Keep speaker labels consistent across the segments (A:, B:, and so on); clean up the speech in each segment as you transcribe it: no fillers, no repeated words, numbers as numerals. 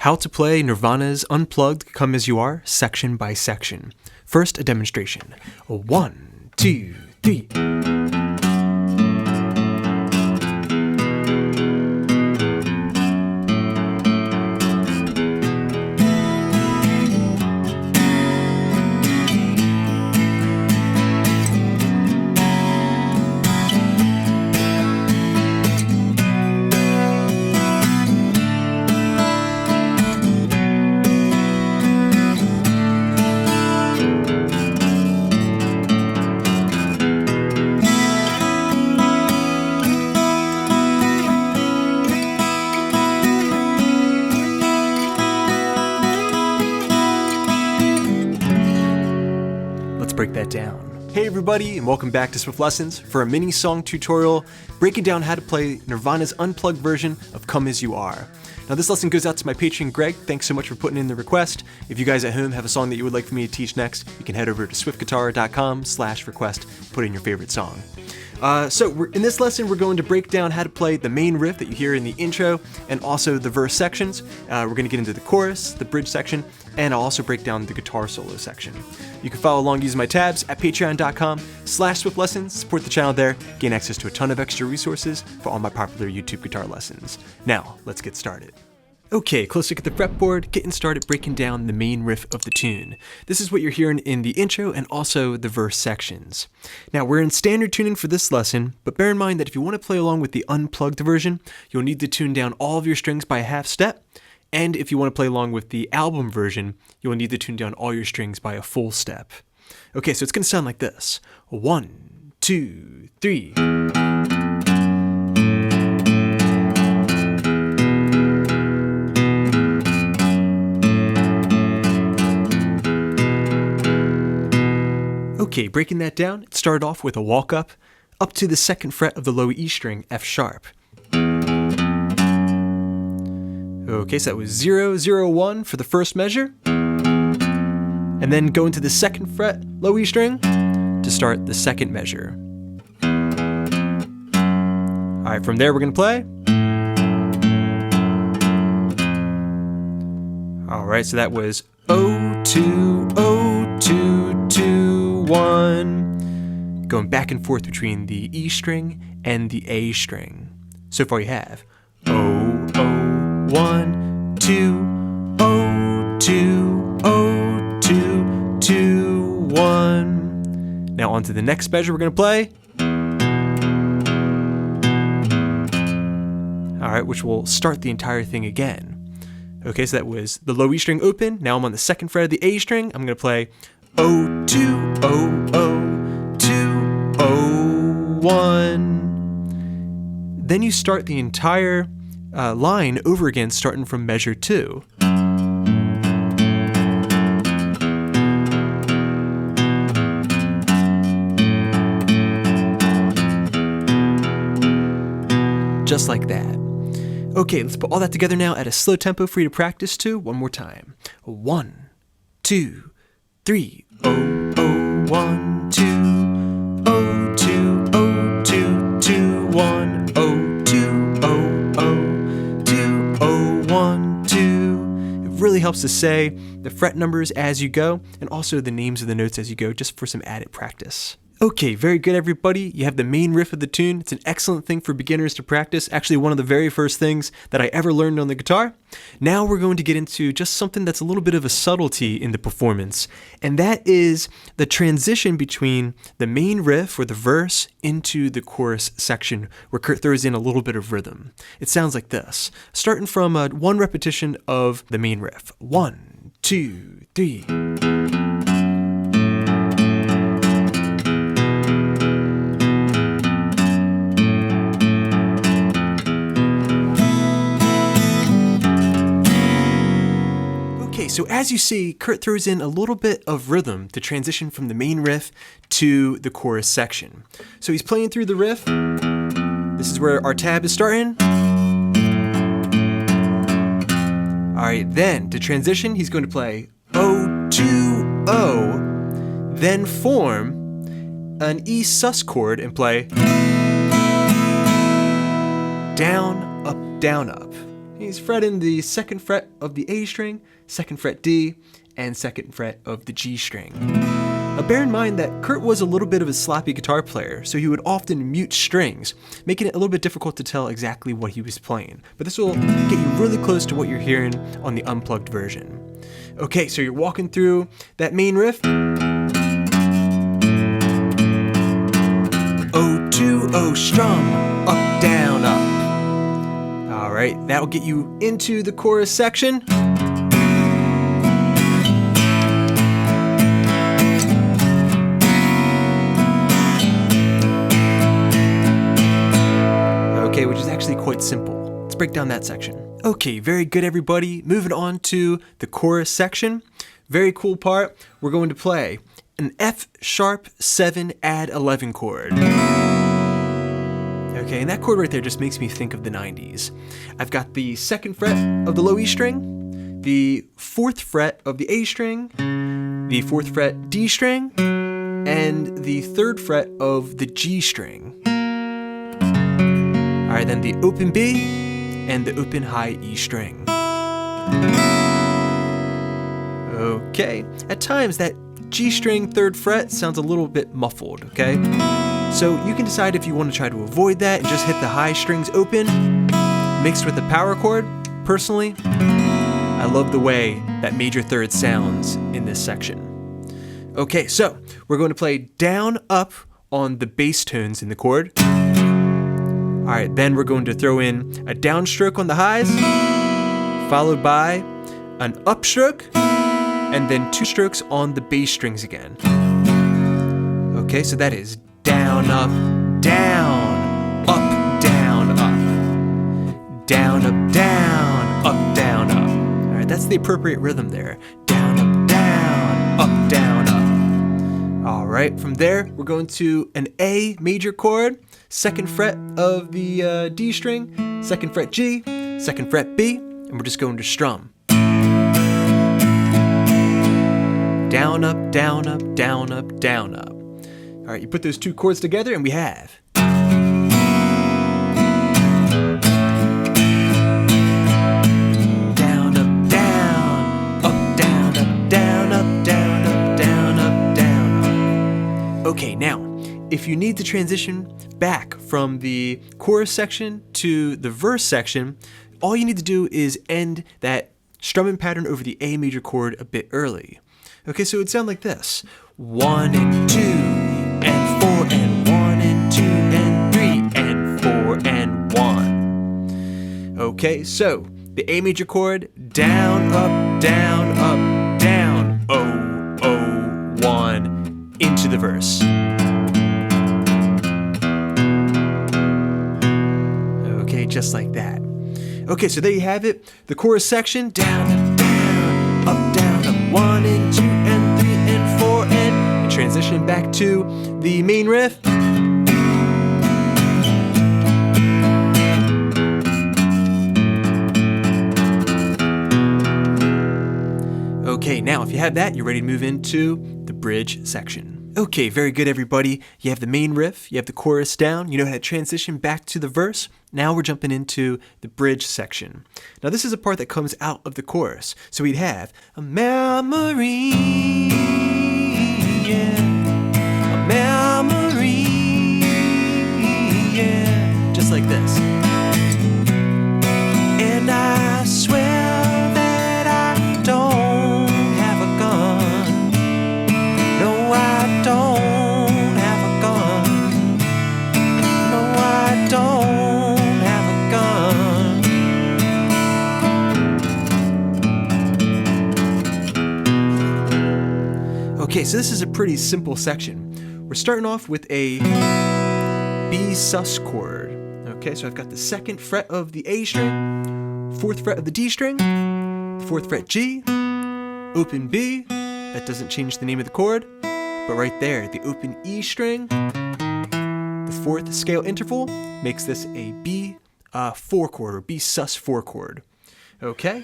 A: How to play Nirvana's Unplugged Come As You Are, section by section. First, a demonstration. 1, 2, 3. Break that down. Hey everybody, and welcome back to Swiftlessons for a mini song tutorial breaking down how to play Nirvana's unplugged version of Come As You Are. Now this lesson goes out to my patron Greg. Thanks so much for putting in the request. If you guys at home have a song that you would like for me to teach next, you can head over to swiftguitar.com/request, put in your favorite song. In this lesson, we're going to break down how to play the main riff that you hear in the intro and also the verse sections. We're going to get into the chorus, the bridge section, and I'll also break down the guitar solo section. You can follow along using my tabs at patreon.com/swiftlessons, support the channel there, gain access to a ton of extra resources for all my popular YouTube guitar lessons. Now, let's get started. Okay, close look at the fretboard, getting started breaking down the main riff of the tune. This is what you're hearing in the intro and also the verse sections. Now, we're in standard tuning for this lesson, but bear in mind that if you want to play along with the unplugged version, you'll need to tune down all of your strings by a half step. And if you want to play along with the album version, you'll need to tune down all your strings by a full step. Okay, so it's going to sound like this. 1, 2, 3. Okay, breaking that down, it started off with a walk up to the second fret of the low E string, F sharp. Okay, so that was 0, 0, 1 for the first measure. And then go into the second fret, low E string, to start the second measure. Alright, from there we're going to play. Alright, so that was 0, 2, 0, 2, 2, 1. Going back and forth between the E string and the A string. So far you have 0, 0, 1, 2, 0, 2, 0, 2, 2, 1. Now on to the next measure we're going to play. Alright, which will start the entire thing again. Okay, so that was the low E string open. Now I'm on the second fret of the A string. I'm going to play 0, 2, 0, 0, 2, 0, 1. Then you start the entire line over again, starting from measure 2. Just like that. Okay, let's put all that together now at a slow tempo for you to practice to. One more time. 1, 2, 3. 0, 0, 1, 2, 0, 2, 0, 2, 2, 1, 0, 2, 0, 0, 2, 0, 1, 2. It really helps to say the fret numbers as you go and also the names of the notes as you go, just for some added practice. Okay, very good everybody. You have the main riff of the tune. It's an excellent thing for beginners to practice. Actually, one of the very first things that I ever learned on the guitar. Now we're going to get into just something that's a little bit of a subtlety in the performance, and that is the transition between the main riff or the verse into the chorus section where Kurt throws in a little bit of rhythm. It sounds like this, starting from one repetition of the main riff. 1, 2, 3. So as you see, Kurt throws in a little bit of rhythm to transition from the main riff to the chorus section. So he's playing through the riff. This is where our tab is starting. Alright, then to transition, he's going to play 0, 2, 0, then form an E sus chord and play down, up, down, up. he's fretting the 2nd fret of the A string, 2nd fret D, and 2nd fret of the G string. Now bear in mind that Kurt was a little bit of a sloppy guitar player, so he would often mute strings, making it a little bit difficult to tell exactly what he was playing. But this will get you really close to what you're hearing on the unplugged version. Okay, so you're walking through that main riff. O2, O strum, up, down, up. All right, that will get you into the chorus section. Okay, which is actually quite simple. Let's break down that section. Okay, very good everybody. Moving on to the chorus section. Very cool part. We're going to play an F sharp 7 add 11 chord. Okay, and that chord right there just makes me think of the 90s. I've got the 2nd fret of the low E string, the 4th fret of the A string, the 4th fret D string, and the 3rd fret of the G string. All right, then the open B and the open high E string. Okay, at times that G string 3rd fret sounds a little bit muffled, okay? So you can decide if you want to try to avoid that and just hit the high strings open, mixed with the power chord. Personally, I love the way that major 3rd sounds in this section. Okay, so we're going to play down, up on the bass tones in the chord. All right, then we're going to throw in a downstroke on the highs, followed by an upstroke, and then 2 strokes on the bass strings again. Okay, so that is down, up, down, up, down, up, down, up, down, up, down, up. All right, that's the appropriate rhythm there. Down, up, down, up, down, up. All right, from there, we're going to an A major chord, 2nd fret of the D string, 2nd fret G, 2nd fret B, and we're just going to strum. Down, up, down, up, down, up, down, up. All right, you put those 2 chords together and we have. Down, up, down, up, down, up, down, up, down, up, down, up, down, up. Okay, now, if you need to transition back from the chorus section to the verse section, all you need to do is end that strumming pattern over the A major chord a bit early. Okay, so it would sound like this. 1 and 2 and 4 and 1 and 2 and 3 and 4 and 1. Okay, so the A major chord, down, up, down, up, down, O, O, 1, into the verse. Okay, just like that. Okay, so there you have it. The chorus section, down, up, down, up, 1 and 2 and 3 and 4 and transition back to the main riff. Okay, now if you have that, you're ready to move into the bridge section. Okay, very good everybody. You have the main riff, you have the chorus down, you know how to transition back to the verse. Now we're jumping into the bridge section. Now this is a part that comes out of the chorus. So we'd have a memory, yeah, a memory, yeah, just like this. And I swear that I don't have a gun. No, I don't have a gun. No, I don't have a gun. Okay, so this is a pretty simple section. We're starting off with a B sus chord. Okay, so I've got the 2nd fret of the A string, 4th fret of the D string, 4th fret G, open B. That doesn't change the name of the chord, but right there, the open E string, the 4th scale interval makes this a B 4 chord, or B sus 4 chord. Okay?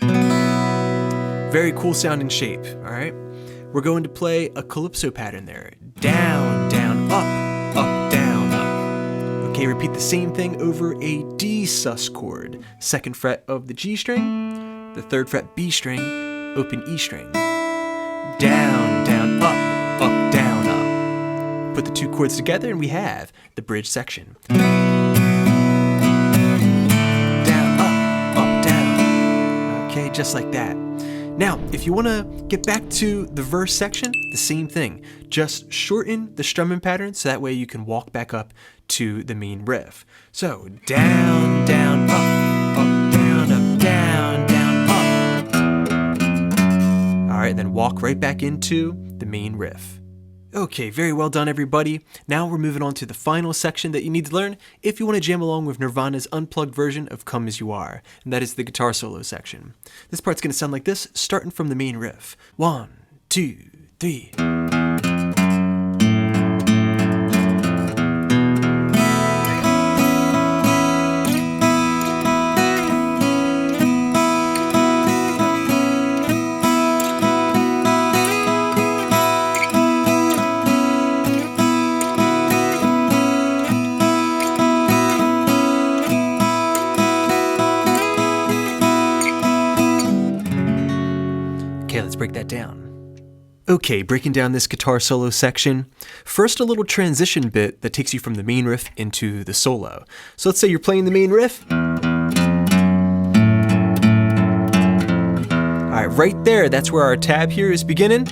A: Very cool sounding shape, all right? We're going to play a calypso pattern there. Down, down, up, down, up. Okay, repeat the same thing over a D sus chord. 2nd fret of the G string, the 3rd fret B string, open E string. Down, down, up, down, up. Put the 2 chords together and we have the bridge section. Down, up, down. Okay, just like that. Now, if you want to get back to the verse section, the same thing. Just shorten the strumming pattern so that way you can walk back up to the main riff. So, down, down, up, down, down, up. Alright, then walk right back into the main riff. Okay, very well done everybody. Now we're moving on to the final section that you need to learn if you want to jam along with Nirvana's unplugged version of Come As You Are, and that is the guitar solo section. This part's going to sound like this, starting from the main riff. 1, 2, 3. Okay, let's break that down. Okay, breaking down this guitar solo section. First, a little transition bit that takes you from the main riff into the solo. So let's say you're playing the main riff. Alright, right there, that's where our tab here is beginning.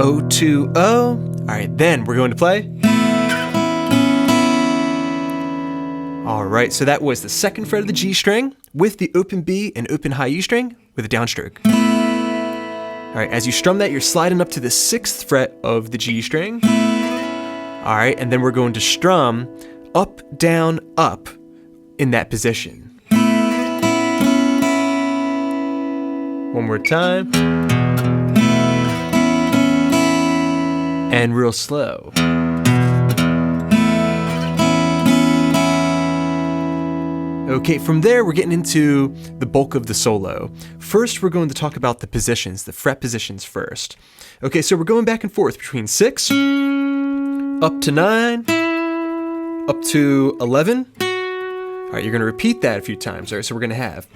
A: O to O. Alright, then we're going to play. Alright, so that was the 2nd fret of the G string with the open B and open high E string with a downstroke. Alright, as you strum that, you're sliding up to the 6th fret of the G string. Alright, and then we're going to strum up, down, up in that position. One more time. And real slow. Okay, from there we're getting into the bulk of the solo. First, we're going to talk about the positions, the fret positions first. Okay, so we're going back and forth between 6, up to 9, up to 11. All right, you're going to repeat that a few times. All right, so we're going to have.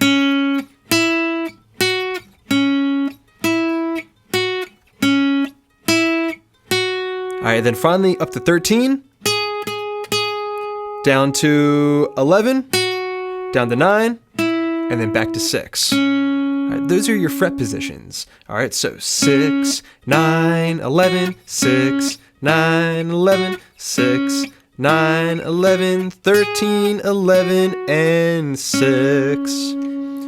A: All right, then finally up to 13, down to 11, down to 9, and then back to 6. All right, those are your fret positions. All right, so 6, 9, 11, 6, 9, 11, 6, 9, 11, 13, 11, and 6.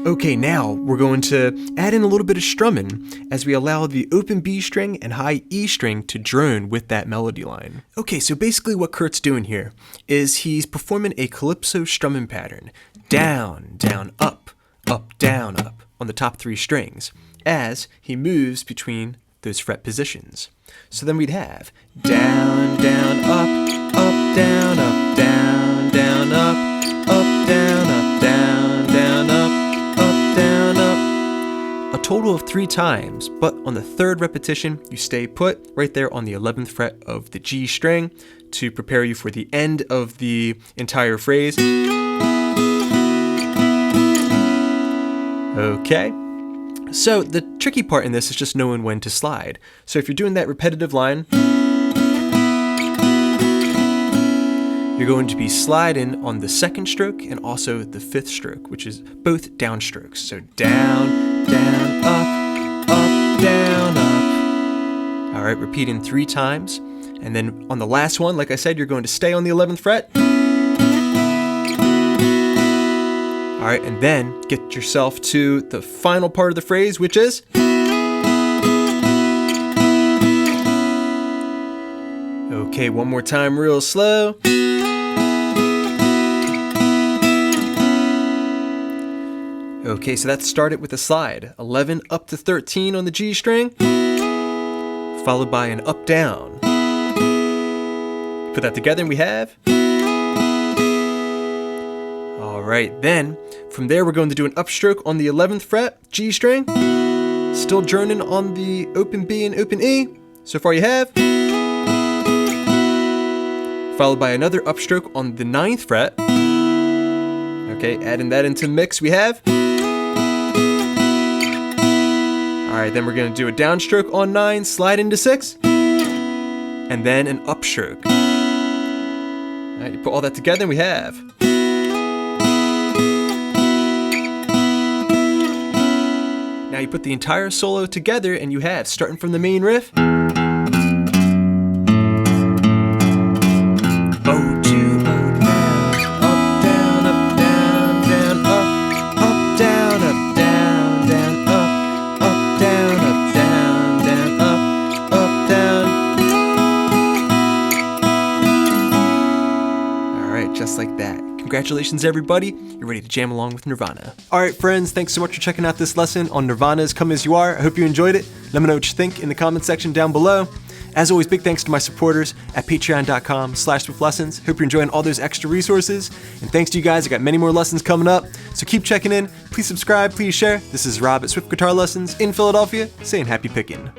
A: Okay, now we're going to add in a little bit of strumming as we allow the open B string and high E string to drone with that melody line. Okay, so basically what Kurt's doing here is he's performing a calypso strumming pattern. Down, down, up, down, up on the top 3 strings as he moves between those fret positions. So then we'd have down, down, up, down, down, down, up, down, down, down, up, down, up. A total of 3 times, but on the 3rd repetition, you stay put right there on the 11th fret of the G string to prepare you for the end of the entire phrase. Okay, so the tricky part in this is just knowing when to slide. So if you're doing that repetitive line, you're going to be sliding on the 2nd stroke and also the 5th stroke, which is both downstrokes. So down, down, up, down, up. All right, repeating 3 times. And then on the last one, like I said, you're going to stay on the 11th fret. All right, and then get yourself to the final part of the phrase, which is. Okay, one more time, real slow. Okay, so that started with a slide. 11 up to 13 on the G string, followed by an up, down. Put that together and we have. All right, then from there we're going to do an upstroke on the 11th fret, G string, still droning on the open B and open E. So far you have. followed by another upstroke on the 9th fret. Okay, adding that into the mix, we have. Alright, then we're going to do a downstroke on 9, slide into 6, and then an upstroke. Alright, you put all that together and we have. Now you put the entire solo together and you have, starting from the main riff. Just like that. Congratulations everybody, you're ready to jam along with Nirvana. Alright friends, thanks so much for checking out this lesson on Nirvana's Come As You Are. I hope you enjoyed it. Let me know what you think in the comment section down below. As always, big thanks to my supporters at patreon.com/Swiftlessons. Hope you're enjoying all those extra resources. And thanks to you guys, I got many more lessons coming up. So keep checking in, please subscribe, please share. This is Rob at Swift Guitar Lessons in Philadelphia, saying happy picking.